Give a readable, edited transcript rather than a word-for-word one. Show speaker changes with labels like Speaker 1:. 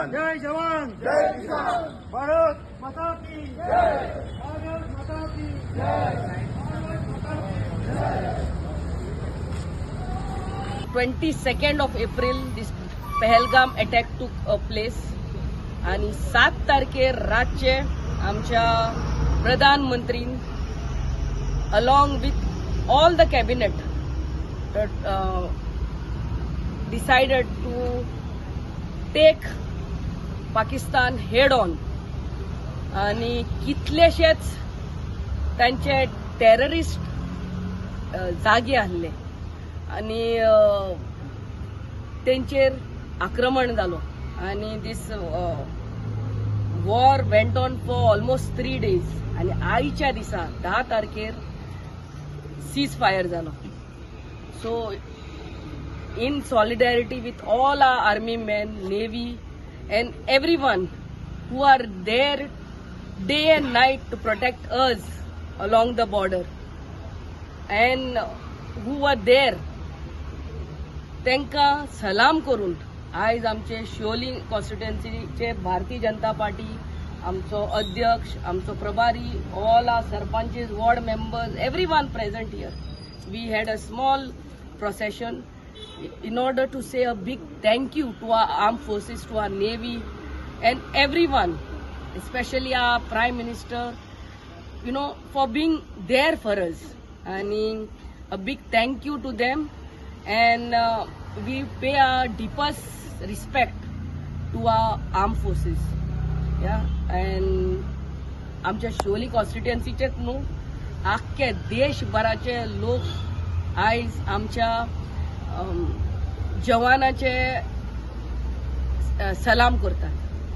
Speaker 1: किसान.
Speaker 2: जय जवान
Speaker 1: जय किसान.
Speaker 2: भारत माता की जय. भारत माता की जय. भारत माता की जय.
Speaker 3: 22nd of April this Pahalgam attack took place आणि 7 तारखेर रातचे आमच्या प्रधानमंत्री along with all the cabinet decided to take Pakistan head on आणि कितलेशेच त्यांचे टेररिस्ट जागे आहले आणि तेंचेर आक्रमण जालो आणि this war went on for almost 3 days आणि आयच्या दिसा 10 तारखेर सीज फायर जालो. सो in solidarity with all our army men, navy and everyone who are there day and night to protect us along the border and who were there, त्यांका सलाम करून आज आमचे शिवोली कॉन्स्टिट्युएन्सीचे भारतीय जनता पार्टी, आमचो अध्यक्ष, आमचो प्रभारी, all our sarpanches, ward members, everyone present here, we had a small procession in order to say a big thank you to our armed forces, to our navy and everyone, especially our prime minister, for being there for us, and a big thank you to them, and we pay our deepest respect to our armed forces. And आमच्या शिवोली कॉन्स्टिट्युएन्सीचेच न्हू, आख्खे देशभराचे लोक आयज आमच्या जवानाचे सलाम करतात.